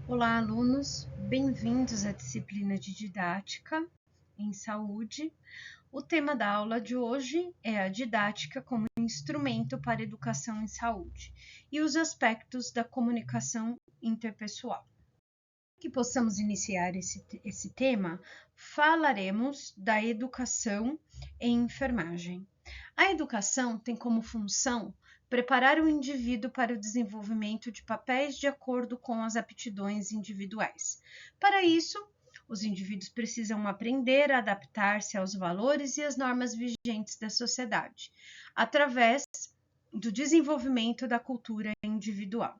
Olá, alunos, bem-vindos à disciplina de Didática em Saúde. O tema da aula de hoje é a didática como instrumento para a educação em saúde e os aspectos da comunicação interpessoal. Para que possamos iniciar esse tema, falaremos da educação em enfermagem. A educação tem como função preparar o indivíduo para o desenvolvimento de papéis de acordo com as aptidões individuais. Para isso, os indivíduos precisam aprender a adaptar-se aos valores e às normas vigentes da sociedade, através do desenvolvimento da cultura individual.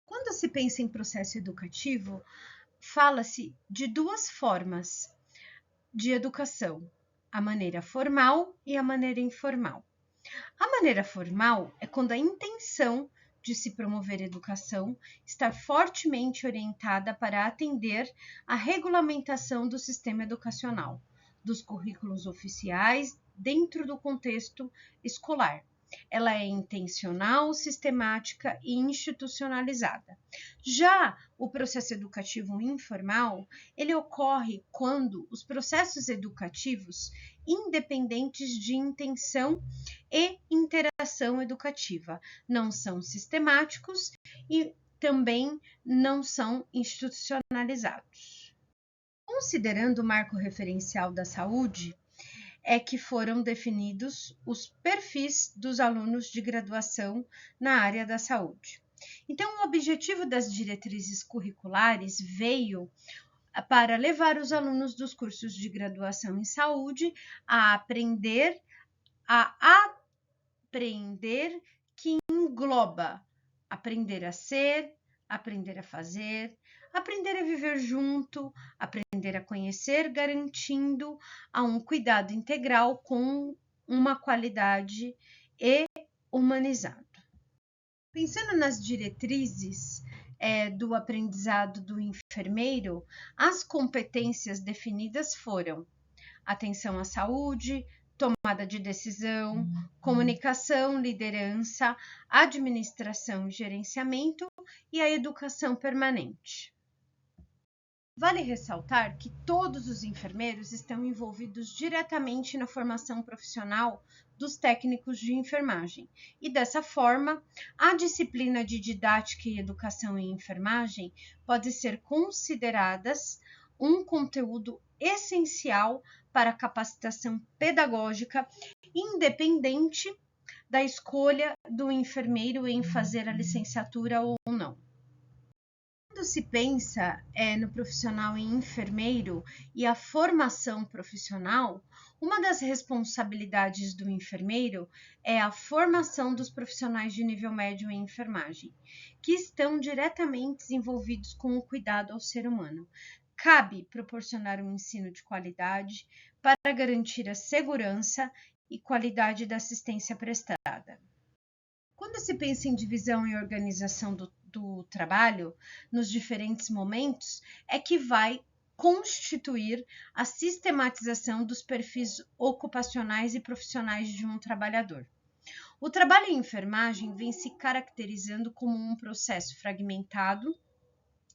Quando se pensa em processo educativo, fala-se de duas formas de educação: a maneira formal e a maneira informal. A maneira formal é quando a intenção de se promover educação está fortemente orientada para atender à regulamentação do sistema educacional, dos currículos oficiais dentro do contexto escolar. Ela é intencional, sistemática e institucionalizada. Já o processo educativo informal, ele ocorre quando os processos educativos independentes de intenção e interação educativa não são sistemáticos e também não são institucionalizados. Considerando o marco referencial da saúde, é que foram definidos os perfis dos alunos de graduação na área da saúde. Então, o objetivo das diretrizes curriculares veio para levar os alunos dos cursos de graduação em saúde a aprender que engloba aprender a ser, aprender a fazer, aprender a viver junto, aprender a conhecer, garantindo a um cuidado integral com uma qualidade e humanizado. Pensando nas diretrizes do aprendizado do enfermeiro, as competências definidas foram atenção à saúde, tomada de decisão, comunicação, liderança, administração e gerenciamento e a educação permanente. Vale ressaltar que todos os enfermeiros estão envolvidos diretamente na formação profissional dos técnicos de enfermagem e, dessa forma, a disciplina de didática e educação em enfermagem pode ser consideradas um conteúdo essencial para a capacitação pedagógica, independente da escolha do enfermeiro em fazer a licenciatura ou não. Quando se pensa no profissional em enfermeiro e a formação profissional, uma das responsabilidades do enfermeiro é a formação dos profissionais de nível médio em enfermagem, que estão diretamente envolvidos com o cuidado ao ser humano. Cabe proporcionar um ensino de qualidade para garantir a segurança e qualidade da assistência prestada. Quando se pensa em divisão e organização do trabalho, nos diferentes momentos, é que vai constituir a sistematização dos perfis ocupacionais e profissionais de um trabalhador. O trabalho em enfermagem vem se caracterizando como um processo fragmentado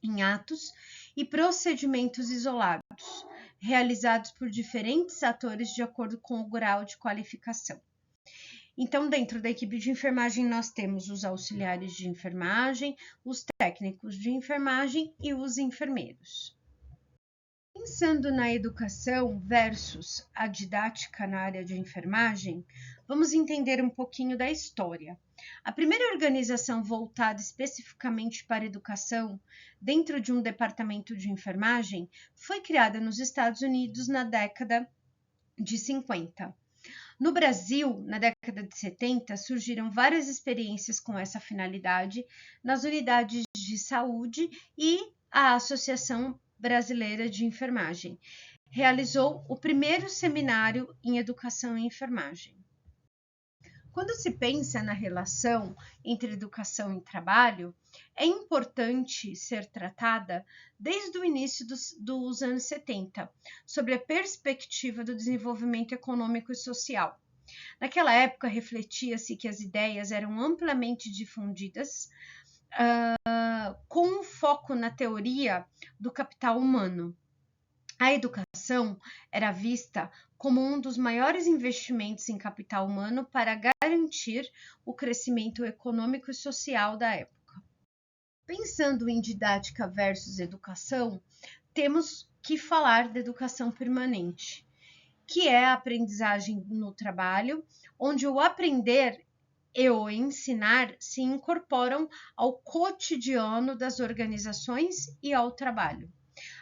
em atos e procedimentos isolados, realizados por diferentes atores de acordo com o grau de qualificação. Então, dentro da equipe de enfermagem, nós temos os auxiliares de enfermagem, os técnicos de enfermagem e os enfermeiros. Pensando na educação versus a didática na área de enfermagem, vamos entender um pouquinho da história. A primeira organização voltada especificamente para a educação, dentro de um departamento de enfermagem, foi criada nos Estados Unidos na década de 50. No Brasil, na década de 70, surgiram várias experiências com essa finalidade nas unidades de saúde e a Associação Brasileira de Enfermagem realizou o primeiro seminário em educação e enfermagem. Quando se pensa na relação entre educação e trabalho, é importante ser tratada desde o início dos anos 70, sobre a perspectiva do desenvolvimento econômico e social. Naquela época, refletia-se que as ideias eram amplamente difundidas com um foco na teoria do capital humano. A educação era vista como um dos maiores investimentos em capital humano para garantir o crescimento econômico e social da época. Pensando em didática versus educação, temos que falar da educação permanente, que é a aprendizagem no trabalho, onde o aprender e o ensinar se incorporam ao cotidiano das organizações e ao trabalho.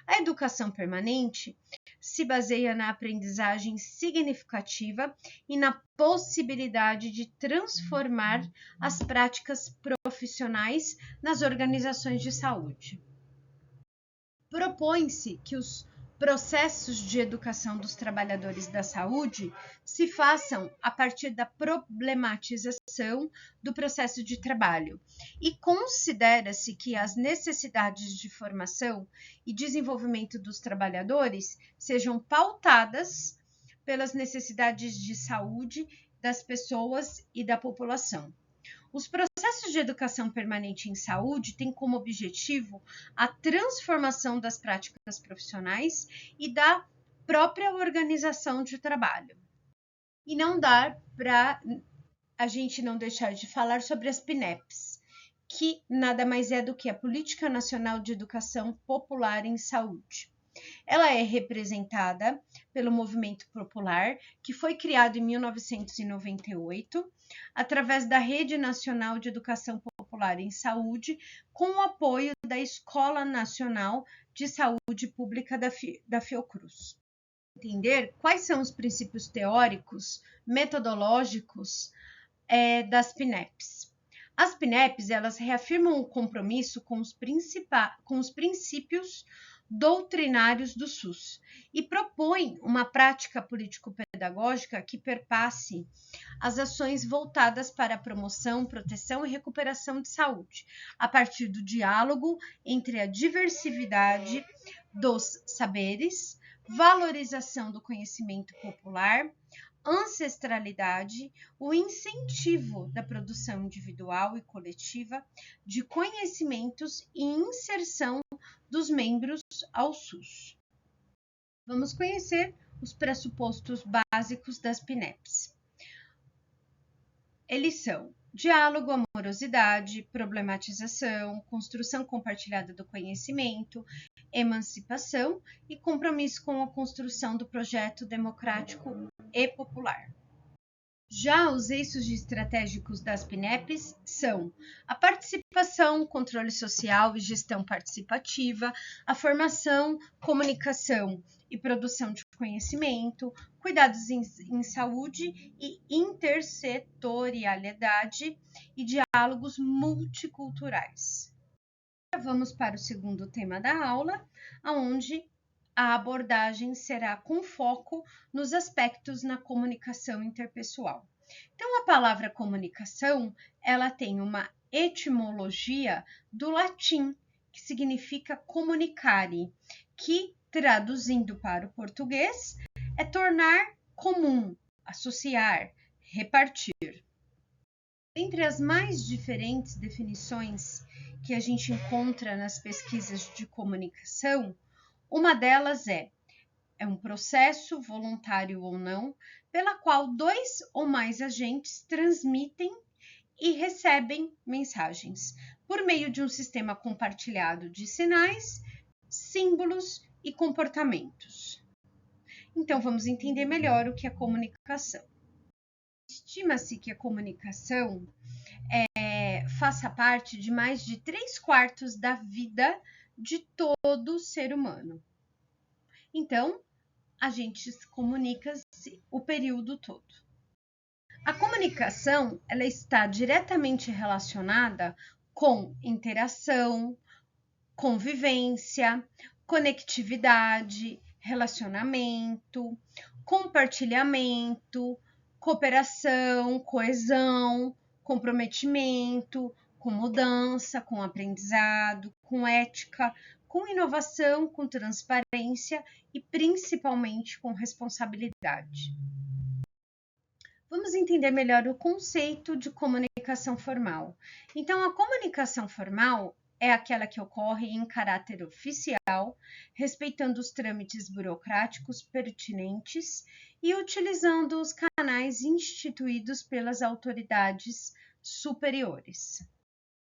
A educação permanente se baseia na aprendizagem significativa e na possibilidade de transformar as práticas profissionais nas organizações de saúde. Propõe-se que os processos de educação dos trabalhadores da saúde se façam a partir da problematização do processo de trabalho e considera-se que as necessidades de formação e desenvolvimento dos trabalhadores sejam pautadas pelas necessidades de saúde das pessoas e da população. Os processos de educação permanente em saúde têm como objetivo a transformação das práticas profissionais e da própria organização de trabalho. E não dá para a gente não deixar de falar sobre as PNEPs, que nada mais é do que a Política Nacional de Educação Popular em Saúde. Ela é representada pelo Movimento Popular, que foi criado em 1998, através da Rede Nacional de Educação Popular em Saúde, com o apoio da Escola Nacional de Saúde Pública da Fiocruz. Entender quais são os princípios teóricos, metodológicos das PNEPs. As PNEPs, elas reafirmam o compromisso com os princípios doutrinários do SUS e propõe uma prática político-pedagógica que perpasse as ações voltadas para a promoção, proteção e recuperação de saúde, a partir do diálogo entre a diversidade dos saberes, valorização do conhecimento popular, ancestralidade, o incentivo da produção individual e coletiva de conhecimentos e inserção dos membros ao SUS. Vamos conhecer os pressupostos básicos das PNEPs. Eles são diálogo, amorosidade, problematização, construção compartilhada do conhecimento, emancipação e compromisso com a construção do projeto democrático e popular. Já os eixos estratégicos das PNEPs são a participação, controle social e gestão participativa, a formação, comunicação e produção de conhecimento, cuidados em saúde e intersetorialidade e diálogos multiculturais. Vamos para o segundo tema da aula, onde a abordagem será com foco nos aspectos na comunicação interpessoal. Então, a palavra comunicação, ela tem uma etimologia do latim, que significa comunicare, que, traduzindo para o português, é tornar comum, associar, repartir. Entre as mais diferentes definições que a gente encontra nas pesquisas de comunicação, uma delas é um processo, voluntário ou não, pela qual dois ou mais agentes transmitem e recebem mensagens por meio de um sistema compartilhado de sinais, símbolos e comportamentos. Então, vamos entender melhor o que é comunicação. Estima-se que a comunicação faça parte de mais de 3/4 da vida de todo ser humano. Então, a gente se comunica o período todo. A comunicação, ela está diretamente relacionada com interação, convivência, conectividade, relacionamento, compartilhamento, cooperação, coesão, comprometimento, com mudança, com aprendizado, com ética, com inovação, com transparência e principalmente com responsabilidade. vamos entender melhor o conceito de comunicação formal. Então, a comunicação formal é aquela que ocorre em caráter oficial, respeitando os trâmites burocráticos pertinentes e utilizando os canais instituídos pelas autoridades superiores.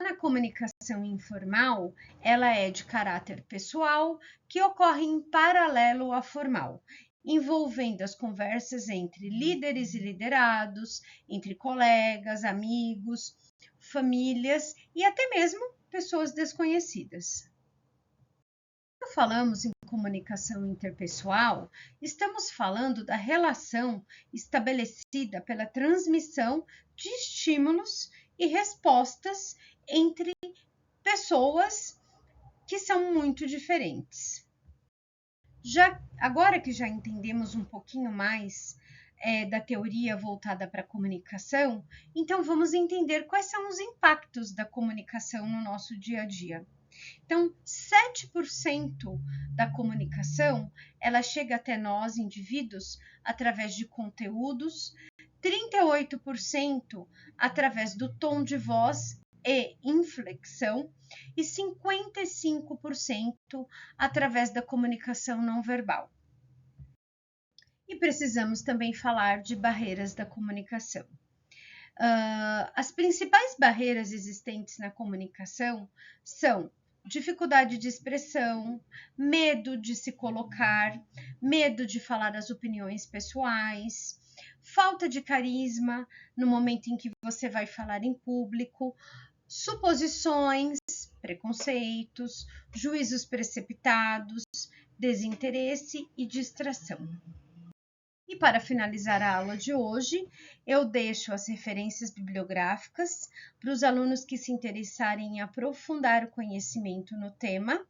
Na comunicação informal, ela é de caráter pessoal, que ocorre em paralelo à formal, envolvendo as conversas entre líderes e liderados, entre colegas, amigos, famílias e até mesmo pessoas desconhecidas. Quando falamos em comunicação interpessoal, estamos falando da relação estabelecida pela transmissão de estímulos e respostas entre pessoas que são muito diferentes. Agora que já entendemos um pouquinho mais da teoria voltada para a comunicação, então vamos entender quais são os impactos da comunicação no nosso dia a dia. Então, 7% da comunicação, ela chega até nós, indivíduos, através de conteúdos, 38% através do tom de voz e inflexão, e 55% através da comunicação não verbal. E precisamos também falar de barreiras da comunicação. As principais barreiras existentes na comunicação são dificuldade de expressão, medo de se colocar, medo de falar as opiniões pessoais, falta de carisma no momento em que você vai falar em público, suposições, preconceitos, juízos precipitados, desinteresse e distração. E para finalizar a aula de hoje, eu deixo as referências bibliográficas para os alunos que se interessarem em aprofundar o conhecimento no tema.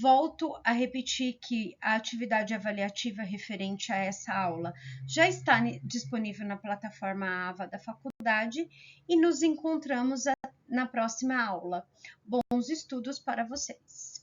Volto a repetir que a atividade avaliativa referente a essa aula já está disponível na plataforma AVA da faculdade e nos encontramos na próxima aula. Bons estudos para vocês!